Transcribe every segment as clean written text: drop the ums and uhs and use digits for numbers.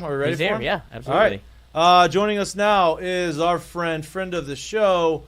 Are we ready for him? Yeah, absolutely. All right. Joining us now is our friend of the show,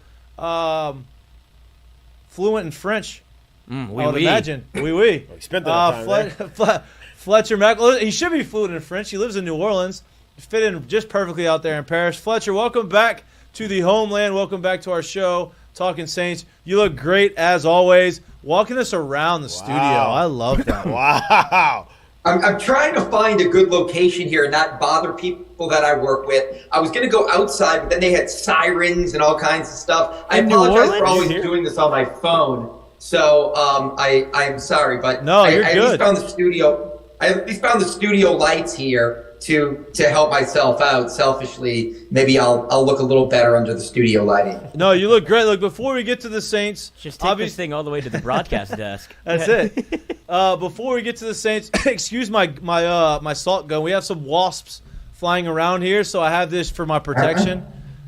fluent in French. I would imagine. Oui, oui. He spent that time there. Fletcher Mackel. He should be fluent in French. He lives in New Orleans. Fit in just perfectly out there in Paris. Fletcher, welcome back to the homeland. Welcome back to our show, Talking Saints. You look great as always. Walking us around the studio. I love that. Wow. I'm trying to find a good location here and not bother people that I work with. I was going to go outside, but then they had sirens and all kinds of stuff. I apologize for always doing this on my phone. So I'm sorry, but no, you're I good. at least found the studio. I at least found the studio lights here to help myself out. Selfishly, maybe I'll look a little better under the studio lighting. No, you look great. Look, before we get to the Saints, just take this thing all the way to the broadcast desk. That's it. Before we get to the Saints, excuse my salt gun. We have some wasps flying around here, so I have this for my protection.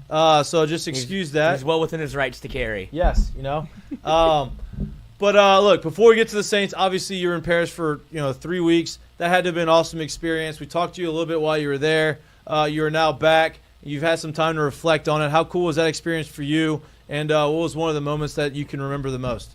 So just excuse that. He's well within his rights to carry. Yes, But look, before we get to the Saints, obviously you were in Paris for 3 weeks. That had to have been an awesome experience. We talked to you a little bit while you were there. You are now back. You've had some time to reflect on it. How cool was that experience for you? And what was one of the moments that you can remember the most?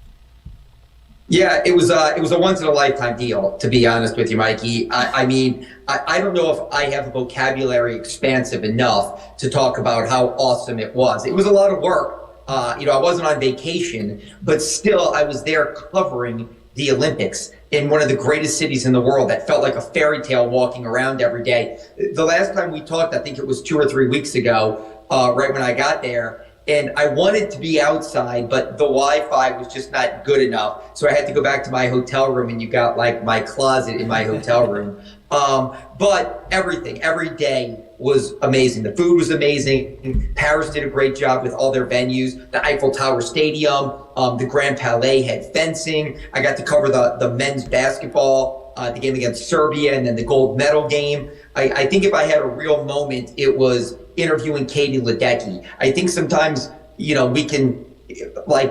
Yeah, it was a once in a lifetime deal, to be honest with you, Mikey. I mean, I don't know if I have a vocabulary expansive enough to talk about how awesome it was. It was a lot of work. I wasn't on vacation, but still I was there covering the Olympics in one of the greatest cities in the world that felt like a fairy tale walking around every day. The last time we talked, I think it was 2 or 3 weeks ago, right when I got there. And I wanted to be outside, but the Wi-Fi was just not good enough. So I had to go back to my hotel room, and you got like my closet in my hotel room. But everything, every day was amazing. The food was amazing. Paris did a great job with all their venues. The Eiffel Tower Stadium, the Grand Palais had fencing. I got to cover the men's basketball, the game against Serbia, and then the gold medal game. I think if I had a real moment, it was interviewing Katie Ledecky. I think sometimes, we can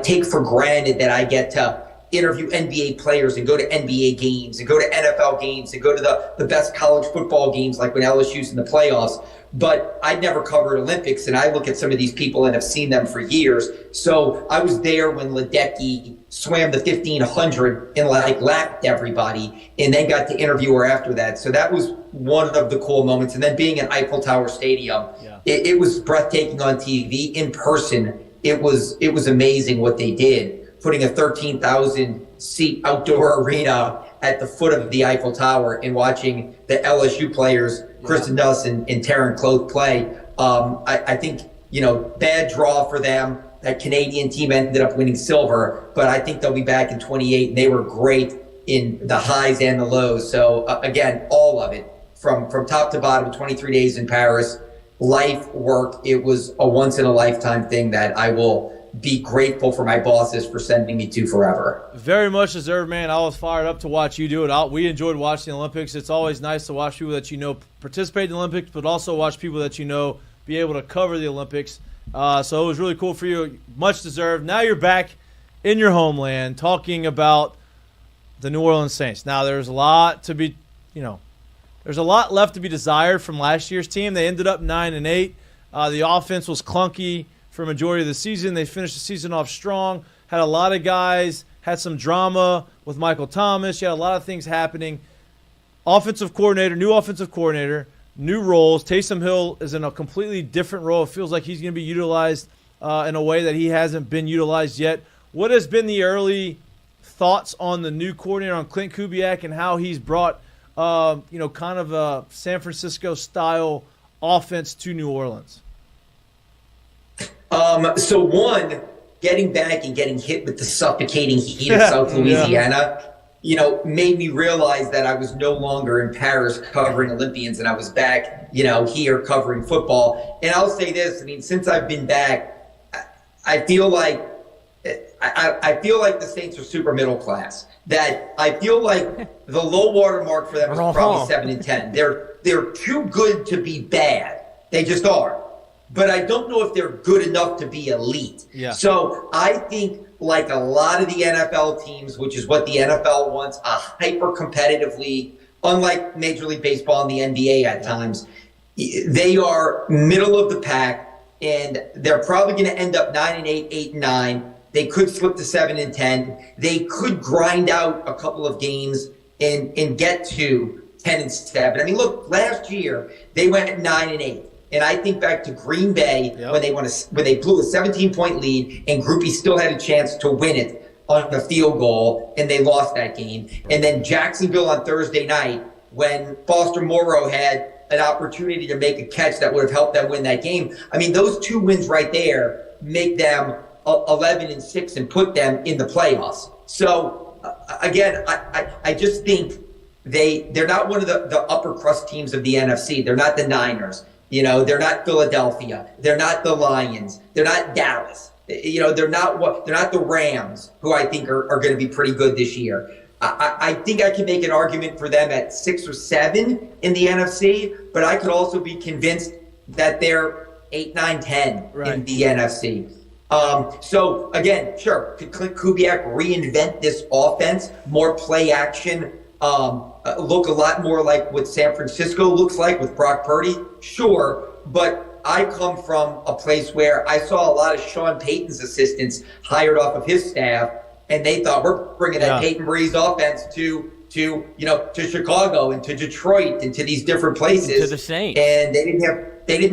take for granted that I get to interview NBA players and go to NBA games and go to NFL games and go to the best college football games, like when LSU's in the playoffs. But I'd never covered Olympics, and I look at some of these people and have seen them for years. So I was there when Ledecky swam the 1500 and lapped everybody, and then got to interview her after that. So that was one of the cool moments. And then being at Eiffel Tower Stadium, it was breathtaking on TV. In person, it was amazing what they did, putting a 13,000 seat outdoor arena at the foot of the Eiffel Tower and watching the LSU players, Kristen Dunst and Taryn Cloth, play. I think, bad draw for them. That Canadian team ended up winning silver, but I think they'll be back in 28, and they were great in the highs and the lows. So again, all of it from top to bottom, 23 days in Paris, life, work. It was a once in a lifetime thing that I will be grateful for my bosses for sending me to forever. Very much deserved, man. I was fired up to watch you do it. We enjoyed watching the Olympics. It's always nice to watch people that participate in the Olympics, but also watch people that be able to cover the Olympics. So it was really cool for you. Much deserved. Now you're back in your homeland talking about the New Orleans Saints. Now there's a lot to be, there's a lot left to be desired from last year's team. They ended up 9-8. The offense was clunky for a majority of the season. They finished the season off strong. Had a lot of guys, had some drama with Michael Thomas. You had a lot of things happening. New offensive coordinator, new roles. Taysom Hill is in a completely different role. It feels like he's going to be utilized in a way that he hasn't been utilized yet. What has been the early thoughts on the new coordinator, on Clint Kubiak, and how he's brought, kind of a San Francisco-style offense to New Orleans? So one, getting back and getting hit with the suffocating heat of South Louisiana, made me realize that I was no longer in Paris covering Olympians, and I was back, here covering football. And I'll say this, since I've been back, I feel like the Saints are super middle class. That I feel like the low water mark for them is probably 7-10. They're too good to be bad. They just are. But I don't know if they're good enough to be elite. Yeah. So I think, like a lot of the NFL teams, which is what the NFL wants, a hyper-competitive league, unlike Major League Baseball and the NBA at times, they are middle of the pack, and they're probably going to end up 9-8, 8-9. They could slip to 7-10. They could grind out a couple of games and get to 10-7. I mean, look, last year they went 9-8. And I think back to Green Bay when they blew a 17-point lead and Groupie still had a chance to win it on a field goal, and they lost that game. And then Jacksonville on Thursday night when Foster Moreau had an opportunity to make a catch that would have helped them win that game. I mean, those two wins right there make them 11-6 and put them in the playoffs. So again, I just think they're not one of the upper crust teams of the NFC. They're not the Niners. You know, they're not Philadelphia. They're not the Lions. They're not Dallas. You know, they're not the Rams, who I think are going to be pretty good this year. I think I can make an argument for them at 6 or 7 in the NFC, but I could also be convinced that they're 8, 9, 10 in the NFC. So again, sure, could Clint Kubiak reinvent this offense, more play action, look a lot more like what San Francisco looks like with Brock Purdy? Sure, but I come from a place where I saw a lot of Sean Payton's assistants hired off of his staff, and they thought we're bringing that Peyton Breeze offense to Chicago and to Detroit and to these different places. To the Saints. And they didn't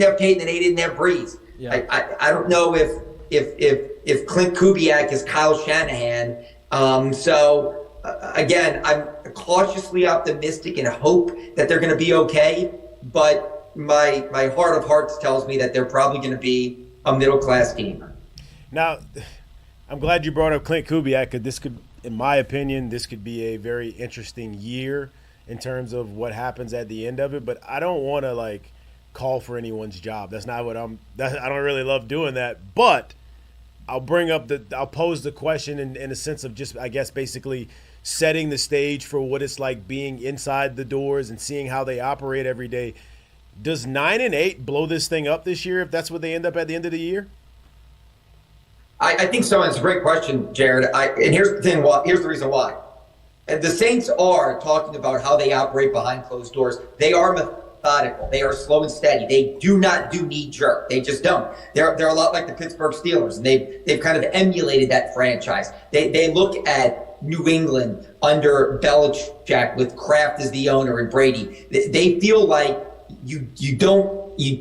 have Peyton and they didn't have Breeze. Yeah. I don't know if Clint Kubiak is Kyle Shanahan. Again, I'm cautiously optimistic and hope that they're going to be okay, but my heart of hearts tells me that they're probably going to be a middle-class team. Now, I'm glad you brought up Clint Kubiak, because this could, in my opinion, this could be a very interesting year in terms of what happens at the end of it, but I don't want to, call for anyone's job. That's not what I don't really love doing that, but I'll pose the question in a sense of just, I guess, basically setting the stage for what it's like being inside the doors and seeing how they operate every day. Does 9-8 blow this thing up this year if that's what they end up at the end of the year? I think so. It's a great question, Jared. And here's the thing. Here's the reason why. And the Saints are talking about how they operate behind closed doors. They are methodical. They are slow and steady. They do not do knee jerk. They just don't. They're a lot like the Pittsburgh Steelers, and they've kind of emulated that franchise. They look at New England under Belichick with Kraft as the owner and Brady. They feel like you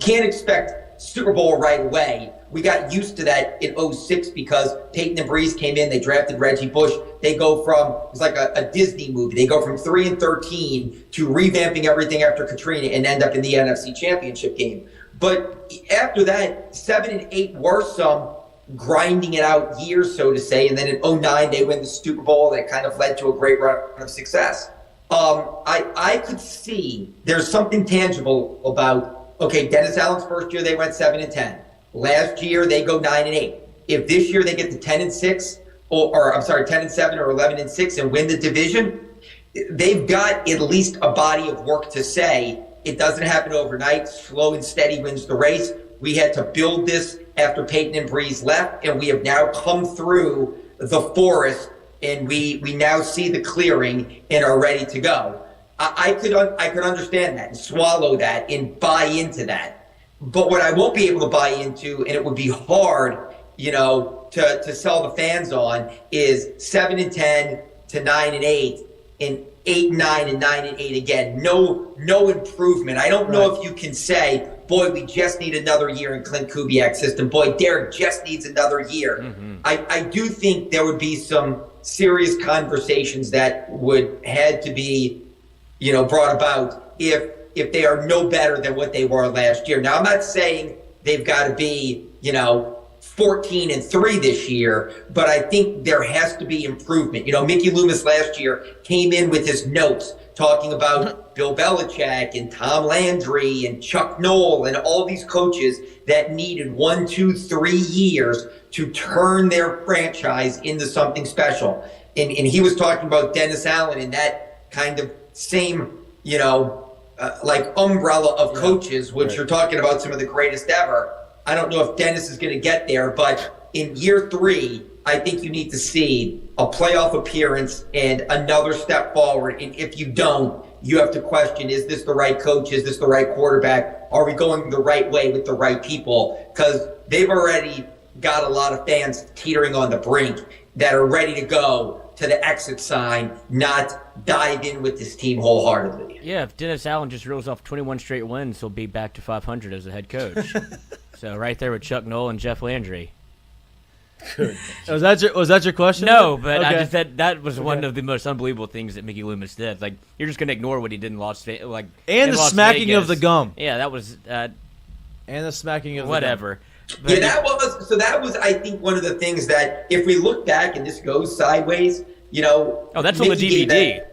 can't expect Super Bowl right away. We got used to that in 2006 because Peyton and Breeze came in. They drafted Reggie Bush. They go from, it's like a Disney movie. They go from 3-13 to revamping everything after Katrina and end up in the NFC Championship game. But after that, 7-8 were some grinding it out years, so to say. And then in 2009, they win the Super Bowl. That kind of led to a great run of success. I could see there's something tangible about, okay, Dennis Allen's first year, they went 7-10. Last year, they go 9-8. If this year they get to 10-6, or 10-7 or 11-6 and win the division, they've got at least a body of work to say it doesn't happen overnight. Slow and steady wins the race. We had to build this after Peyton and Breeze left, and we have now come through the forest, and we now see the clearing and are ready to go. I could understand that and swallow that and buy into that. But what I won't be able to buy into, and it would be hard, to sell the fans on, is 7-10 to 9-8 and 8-9 and 9-8 again. No improvement. I don't know if you can say, boy, we just need another year in Clint Kubiak's system. Boy, Derek just needs another year. Mm-hmm. I do think there would be some serious conversations that would had to be, brought about if they are no better than what they were last year. Now, I'm not saying they've got to be, 14-3 this year, but I think there has to be improvement. Mickey Loomis last year came in with his notes talking about Bill Belichick and Tom Landry and Chuck Noll and all these coaches that needed 1, 2, 3 years to turn their franchise into something special. And he was talking about Dennis Allen and that kind of same, umbrella of coaches, which you're talking about some of the greatest ever. I don't know if Dennis is going to get there, but in year 3, I think you need to see a playoff appearance and another step forward. And if you don't, you have to question, is this the right coach? Is this the right quarterback? Are we going the right way with the right people? Because they've already got a lot of fans teetering on the brink that are ready to go to the exit sign, not dive in with this team wholeheartedly. Yeah, if Dennis Allen just reels off 21 straight wins, he'll be back to 500 as a head coach. So right there with Chuck Noll and Jeff Landry. Was that your question? No, but okay. I just that was one of the most unbelievable things that Mickey Loomis did. Like, you're just gonna ignore what he did in Las Vegas, and the smacking of the gum. Yeah, that was and the smacking of whatever. The gum. But that was I think one of the things that if we look back and this goes sideways, oh, that's on the DVD.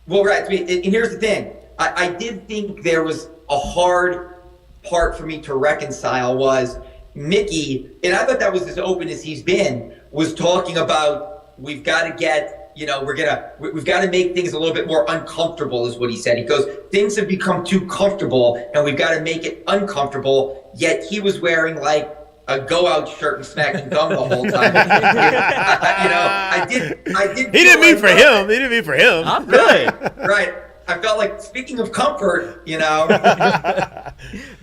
Well, right. And here's the thing: I did think there was a hard part for me to reconcile was Mickey, and I thought that was as open as he's been, was talking about we've got to get, we've got to make things a little bit more uncomfortable, is what he said. He goes, things have become too comfortable, and we've got to make it uncomfortable. Yet he was wearing like a go-out shirt and smacking gum the whole time. I did. He didn't mean for him. He didn't mean for him. I'm good. Right. I felt like, speaking of comfort,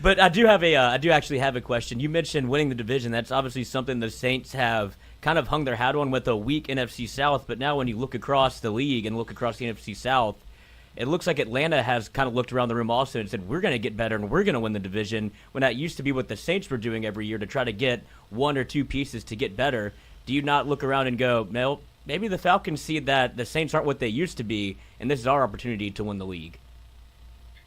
But I do actually have a question. You mentioned winning the division. That's obviously something the Saints have kind of hung their hat on with a weak NFC South. But now when you look across the league and look across the NFC South, it looks like Atlanta has kind of looked around the room also and said, we're going to get better and we're going to win the division, when that used to be what the Saints were doing every year to try to get one or two pieces to get better. Do you not look around and go, no, maybe the Falcons see that the Saints aren't what they used to be, and this is our opportunity to win the league?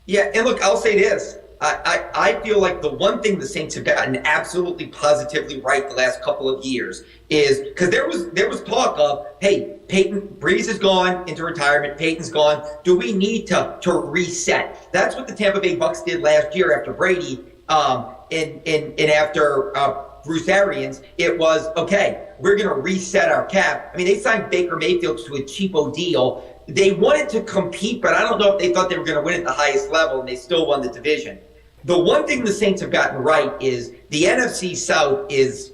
Yeah, and look, I'll say this. I feel like the one thing the Saints have gotten absolutely positively right the last couple of years is, because there was talk of, hey, Breeze is gone into retirement, Peyton's gone. Do we need to reset? That's what the Tampa Bay Bucks did last year after Brady and after Bruce Arians. It was, okay, we're going to reset our cap. I mean, they signed Baker Mayfield to a cheapo deal. They wanted to compete, but I don't know if they thought they were going to win at the highest level, and they still won the division. The one thing the Saints have gotten right is the NFC South is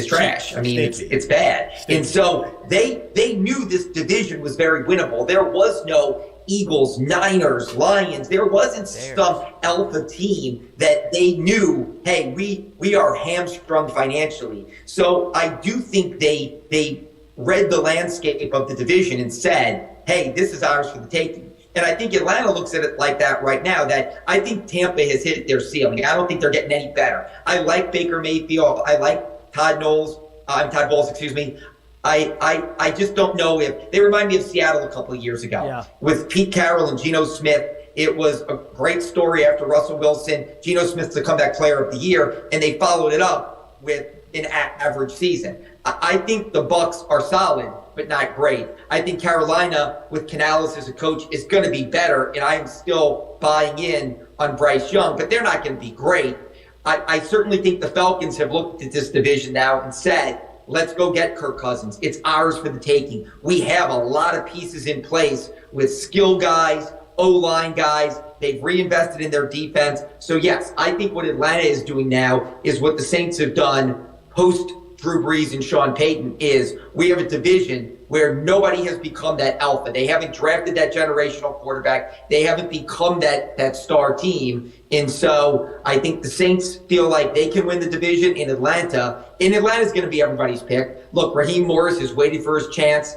trash. I mean, it's bad. And so they knew this division was very winnable. There was no Eagles, Niners, Lions. There wasn't some alpha team that they knew, hey, we are hamstrung financially. So I do think they read the landscape of the division and said, hey, this is ours for the taking. And I think Atlanta looks at it like that right now, that I think Tampa has hit their ceiling. I don't think they're getting any better. I like Baker Mayfield. I like Todd Bowles, excuse me. I just don't know if they remind me of Seattle a couple of years ago with Pete Carroll and Geno Smith. It was a great story after Russell Wilson. Geno Smith's the comeback player of the year, and they followed it up with an average season. I think the Bucs are solid, but not great. I think Carolina, with Canales as a coach, is going to be better, and I am still buying in on Bryce Young, but they're not going to be great. I certainly think the Falcons have looked at this division now and said, let's go get Kirk Cousins. It's ours for the taking. We have a lot of pieces in place with skill guys, O-line guys. They've reinvested in their defense. So, yes, I think what Atlanta is doing now is what the Saints have done post Drew Brees and Sean Payton is we have a division where nobody has become that alpha. They haven't drafted that generational quarterback. They haven't become that star team. And so I think the Saints feel like they can win the division in Atlanta. And Atlanta's going to be everybody's pick. Look, Raheem Morris has waited for his chance.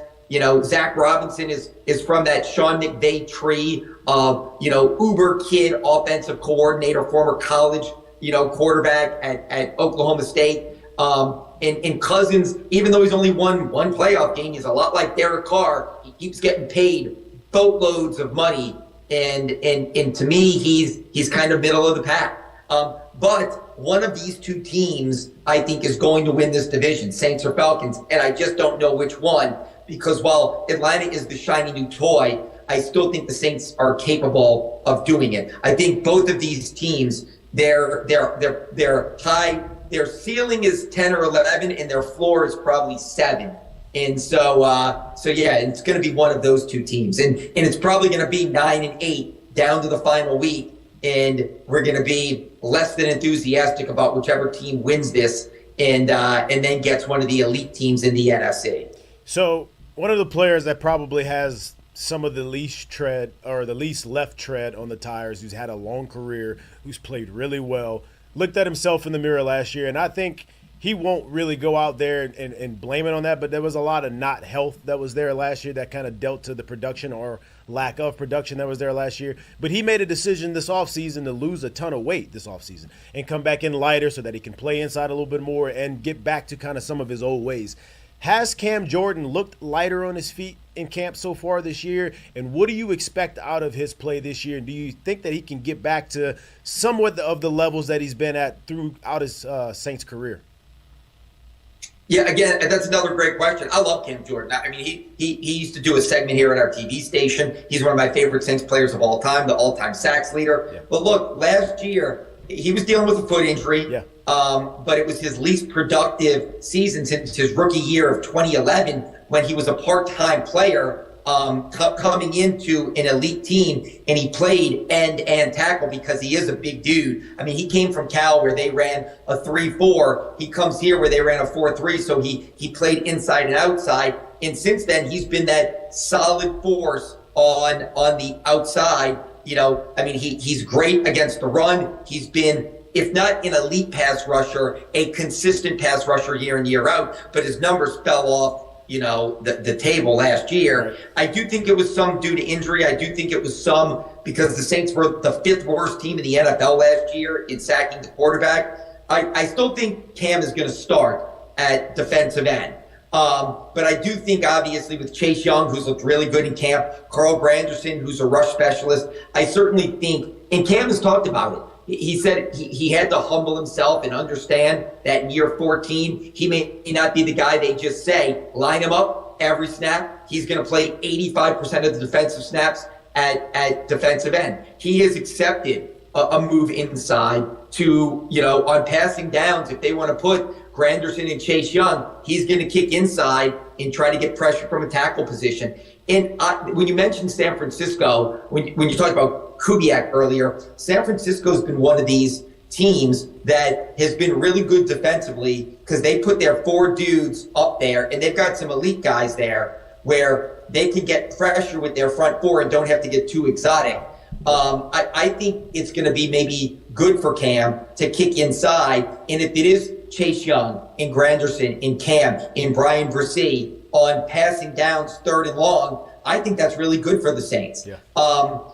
Zach Robinson is from that Sean McVay tree of, uber kid offensive coordinator, former college, quarterback at Oklahoma State. And Cousins, even though he's only won one playoff game, he's a lot like Derek Carr. He keeps getting paid boatloads of money, and to me, he's kind of middle of the pack. But one of these two teams, I think, is going to win this division, Saints or Falcons, and I just don't know which one, because while Atlanta is the shiny new toy, I still think the Saints are capable of doing it. I think both of these teams, they're high. Their ceiling is 10 or 11, and their floor is probably 7. And so yeah, it's going to be one of those two teams. And it's probably going to be 9 and 8 down to the final week. And we're going to be less than enthusiastic about whichever team wins this and then gets one of the elite teams in the NFC. So one of the players that probably has some of the least tread or the least left tread on the tires, who's had a long career, who's played really well, looked at himself in the mirror last year, and I think he won't really go out there and blame it on that, but there was a lot of not health that was there last year that kind of dealt to the production or lack of production that was there last year. But he made a decision this offseason to lose a ton of weight this offseason and come back in lighter so that he can play inside a little bit more and get back to kind of some of his old ways. Has Cam Jordan looked lighter on his feet in camp so far this year? And what do you expect out of his play this year? And do you think that he can get back to somewhat of the levels that he's been at throughout his Saints career? Yeah, again, that's another great question. I love Cam Jordan. I mean, he used to do a segment here at our TV station. He's one of my favorite Saints players of all time, the all-time sacks leader. Yeah. But look, last year, he was dealing with a foot injury. Yeah. But it was his least productive season since his rookie year of 2011 when he was a part-time player coming into an elite team, and he played end and tackle because he is a big dude. I mean, he came from Cal where they ran a 3-4. He comes here where they ran a 4-3, so he played inside and outside. And since then, he's been that solid force on the outside. You know, I mean, he's great against the run. He's been, if not an elite pass rusher, a consistent pass rusher year in, year out, but his numbers fell off, you know, the table last year. I do think it was some due to injury. I do think it was some because the Saints were the 5th worst team in the NFL last year in sacking the quarterback. I still think Cam is going to start at defensive end. But I do think, obviously, with Chase Young, who's looked really good in camp, Carl Granderson, who's a rush specialist, I certainly think, and Cam has talked about it, he said he had to humble himself and understand that in year 14, he may not be the guy they just say, line him up every snap. He's going to play 85% of the defensive snaps at defensive end. He has accepted a move inside to, you know, on passing downs, if they want to put Granderson and Chase Young, he's going to kick inside and try to get pressure from a tackle position. And when you mentioned San Francisco, when you talked about Kubiak earlier, San Francisco's been one of these teams that has been really good defensively because they put their 4 dudes up there, and they've got some elite guys there where they can get pressure with their front 4 and don't have to get too exotic. I think it's going to be maybe good for Cam to kick inside, and if it is Chase Young and Granderson and Cam and Brian Bresee on passing downs 3rd and long, I think that's really good for the Saints. Yeah.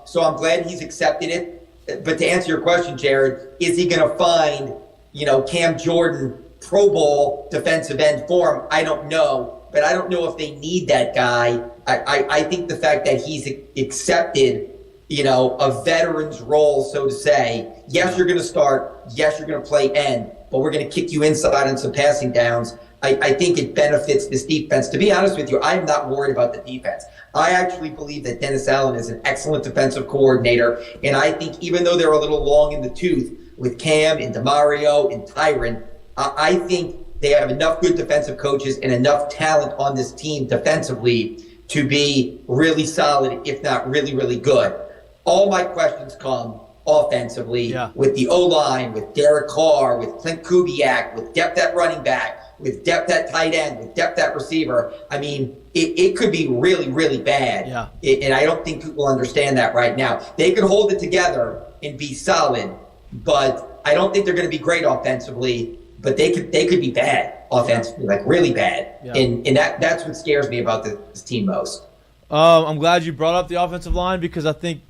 So I'm glad he's accepted it. But to answer your question, Jared, is he going to find, you know, Cam Jordan Pro Bowl defensive end form? I don't know. But I don't know if they need that guy. I think the fact that he's accepted, you know, a veteran's role, so to say, yes, you're going to start. Yes, you're going to play end. But we're going to kick you inside on some passing downs. I think it benefits this defense. To be honest with you, I'm not worried about the defense. I actually believe that Dennis Allen is an excellent defensive coordinator, and I think even though they're a little long in the tooth with Cam and DeMario and Tyron, I think they have enough good defensive coaches and enough talent on this team defensively to be really solid, if not really, really good. All my questions come offensively with the O-line, with Derek Carr, with Clint Kubiak, with depth at running back, with depth at tight end, with depth at receiver. I mean, it could be really, really bad. Yeah. And I don't think people understand that right now. They could hold it together and be solid, but I don't think they're going to be great offensively, but they could be bad offensively, like really bad. Yeah. And that's what scares me about this team most. I'm glad you brought up the offensive line because I think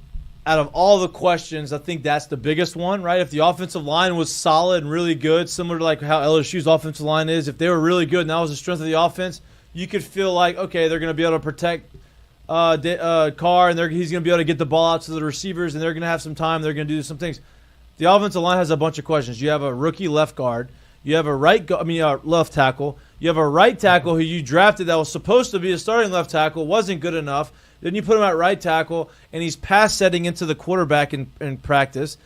out of all the questions, I think that's the biggest one, right? If the offensive line was solid and really good, similar to like how LSU's offensive line is, if they were really good and that was the strength of the offense, you could feel like, okay, they're going to be able to protect Carr, and he's going to be able to get the ball out to the receivers, and they're going to have some time. They're going to do some things. The offensive line has a bunch of questions. You have a rookie left guard. You have a left tackle. You have a right tackle who you drafted that was supposed to be a starting left tackle, wasn't good enough. Then you put him at right tackle, and he's pass setting into the quarterback in practice.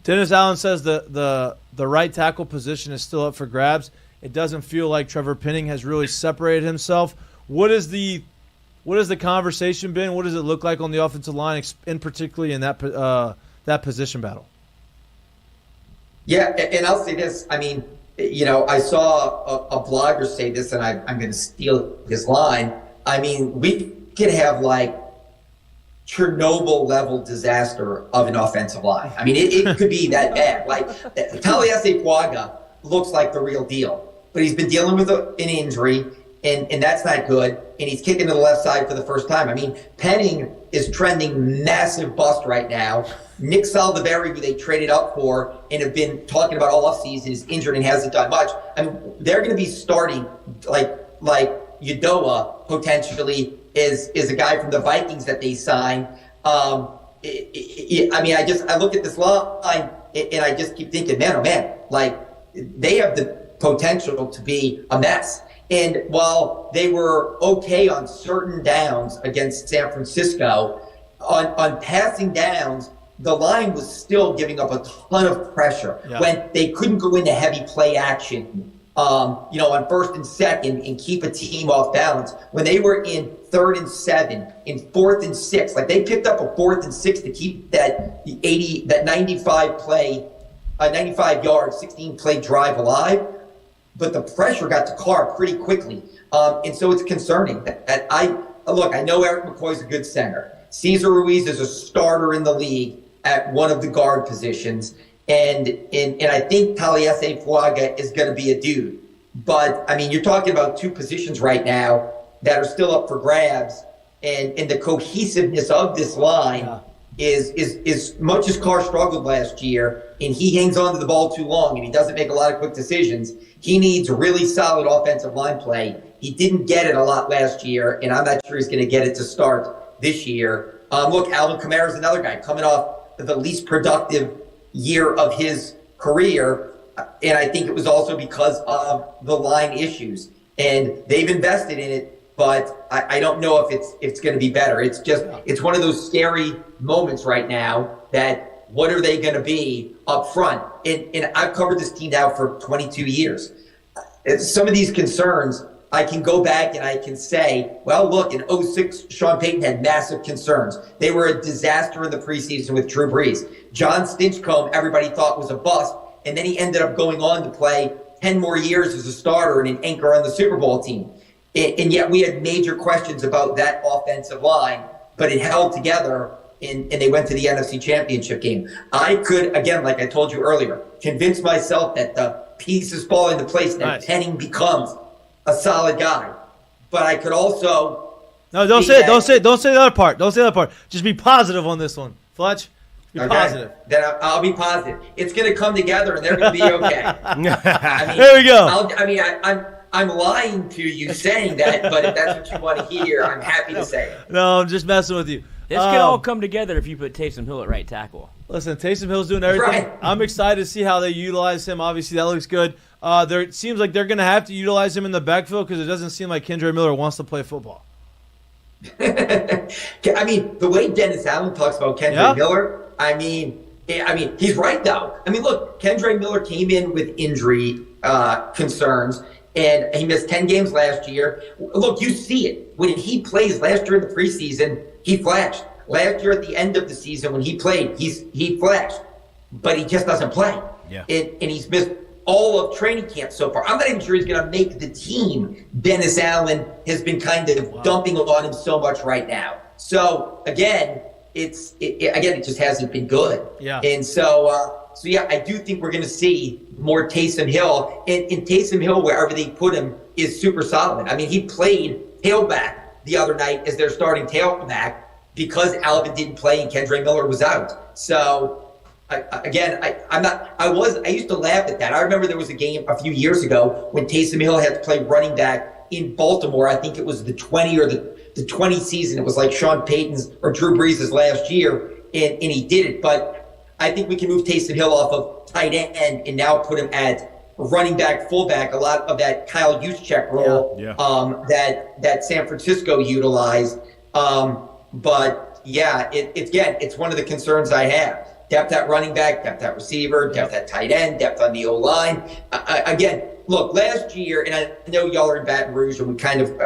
Dennis Allen says the right tackle position is still up for grabs. It doesn't feel like Trevor Penning has really separated himself. What has the conversation been? What does it look like on the offensive line, in particularly in that position battle? Yeah, and I'll say this. I mean, you know, I saw a blogger say this, and I'm going to steal his line. I mean, we could have like Chernobyl level disaster of an offensive line. I mean, it could be that bad. Like, Taliesin Fuaga looks like the real deal, but he's been dealing with an injury, and that's not good. And he's kicking to the left side for the first time. I mean, Penning is trending massive bust right now. Nick Saldivari, who they traded up for and have been talking about all offseason, is injured and hasn't done much. I mean, they're going to be starting like Udoa potentially is a guy from the Vikings that they signed. I look at this line and I just keep thinking, man, oh man, like they have the potential to be a mess. And while they were okay on certain downs against San Francisco, on passing downs, the line was still giving up a ton of pressure when they couldn't go into heavy play action, on first and second and keep a team off balance. When they were in 3rd and 7, in 4th and 6, like they picked up a 4th and 6 to keep that 95 yard, 16 play drive alive. But the pressure got to Carr pretty quickly. And so it's concerning that I know Eric McCoy's a good center. Cesar Ruiz is a starter in the league at one of the guard positions. And I think Taliesin Fuaga is going to be a dude. But, I mean, you're talking about two positions right now that are still up for grabs. And the cohesiveness of this line is much as Carr struggled last year, and he hangs on to the ball too long, and he doesn't make a lot of quick decisions. He needs really solid offensive line play. He didn't get it a lot last year, and I'm not sure he's going to get it to start this year. Look, Alvin Kamara is another guy coming off the least productive year of his career, and I think it was also because of the line issues. And they've invested in it, but I don't know if it's going to be better. It's one of those scary moments right now that what are they going to be up front? And I've covered this team now for 22 years. Some of these concerns, I can go back and I can say, well, look, in 2006, Sean Payton had massive concerns. They were a disaster in the preseason with Drew Brees. John Stinchcomb, everybody thought was a bust, and then he ended up going on to play 10 more years as a starter and an anchor on the Super Bowl team. And yet we had major questions about that offensive line, but it held together, and they went to the NFC Championship game. I could, again, like I told you earlier, convince myself that the pieces fall into place and that Penning becomes a solid guy. But I could also... No, don't say the other part. Don't say the other part. Just be positive on this one. Fletch, be positive. Then I'll be positive. It's going to come together, and they're going to be okay. There we go. I'm lying to you saying that, but if that's what you want to hear, I'm happy to say it. No, I'm just messing with you. This can all come together if you put Taysom Hill at right tackle. Listen, Taysom Hill's doing everything. Right. I'm excited to see how they utilize him. Obviously, that looks good. It seems like they're going to have to utilize him in the backfield because it doesn't seem like Kendre Miller wants to play football. I mean, the way Dennis Allen talks about Kendre Miller, I mean, he's right, though. I mean, look, Kendre Miller came in with injury concerns, and he missed 10 games last year. Look, you see it. When he plays last year in the preseason, he flashed. Last year at the end of the season when he played, he flashed. But he just doesn't play. Yeah. And he's missed all of training camp so far. I'm not even sure he's going to make the team. Dennis Allen has been kind of dumping on him so much right now. So, again, it just hasn't been good. Yeah. And so I do think we're going to see more Taysom Hill. And Taysom Hill, wherever they put him, is super solid. I mean, he played tailback the other night as their starting tailback because Alvin didn't play and Kendre Miller was out. So, I used to laugh at that. I remember there was a game a few years ago when Taysom Hill had to play running back in Baltimore. I think it was the 20 or the 20 season. It was like Sean Payton's or Drew Brees' last year, and he did it. But I think we can move Taysom Hill off of tight end and now put him at running back, fullback, a lot of that Kyle Juszczyk role that San Francisco utilized. But yeah, it's one of the concerns I have. Depth at running back, depth at receiver, depth at tight end, depth on the O-line. Again, look, last year, and I know y'all are in Baton Rouge, and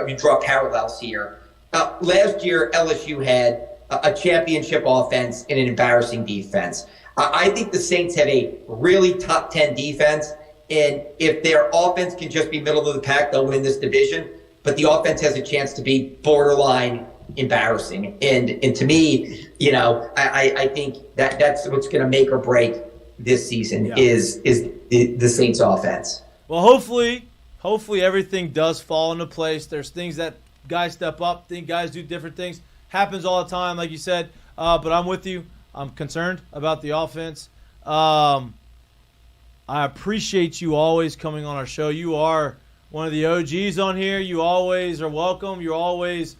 we draw parallels here. Last year, LSU had a championship offense and an embarrassing defense. I think the Saints have a really top 10 defense, and if their offense can just be middle of the pack, they'll win this division. But the offense has a chance to be borderline embarrassing. And to me, I think that's what's going to make or break this season is the Saints offense. Well, hopefully everything does fall into place. There's things that guys step up, guys do different things. Happens all the time, like you said. But I'm with you. I'm concerned about the offense. I appreciate you always coming on our show. You are one of the OGs on here. You always are welcome. You always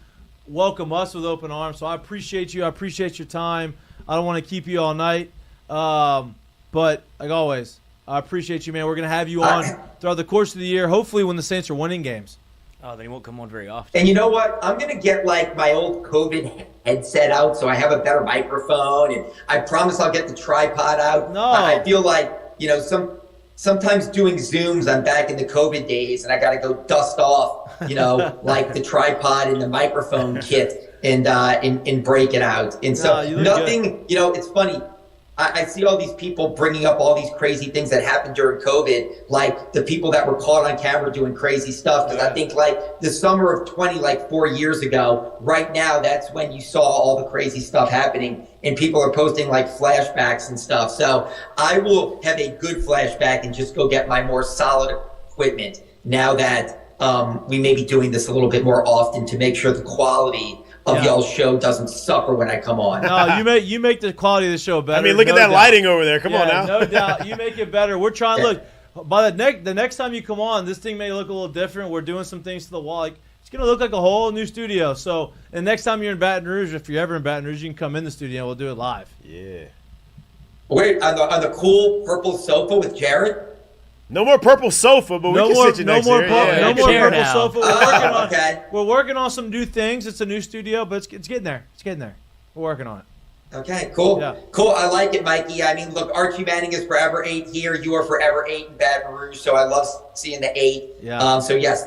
welcome us with open arms. So I appreciate you. I appreciate your time. I don't want to keep you all night. But like always, I appreciate you, man. We're going to have you on throughout the course of the year, hopefully when the Saints are winning games. Oh, then he won't come on very often. And you know what? I'm going to get like my old COVID headset out so I have a better microphone. And I promise I'll get the tripod out. No. I feel like, sometimes doing Zooms, I'm back in the COVID days and I got to go dust off, like the tripod and the microphone kit and break it out. And so nothing, it's funny. I see all these people bringing up all these crazy things that happened during COVID, like the people that were caught on camera doing crazy stuff. Because I think like the summer of 4 years ago, right now, that's when you saw all the crazy stuff happening and people are posting like flashbacks and stuff. So I will have a good flashback and just go get my more solid equipment now that we may be doing this a little bit more often to make sure the quality of y'all's show doesn't suffer when I come on. No, you make the quality of the show better. I mean, look at that lighting over there. Come on now. No doubt. You make it better. We're trying. Look, by the next time you come on, this thing may look a little different. We're doing some things to the wall. Like, it's going to look like a whole new studio. So, and next time you're in Baton Rouge, if you're ever in Baton Rouge, you can come in the studio and we'll do it live. Yeah. Wait, on the cool purple sofa with Jared? No more purple sofa, but we can sit you next here. No more purple sofa. Okay. We're working on some new things. It's a new studio, but it's getting there. It's getting there. We're working on it. Okay, cool. Yeah. Cool. I like it, Mikey. I mean, look, Archie Manning is forever 8 here. You are forever 8 in Baton Rouge, so I love seeing the 8. Yeah. So, yes,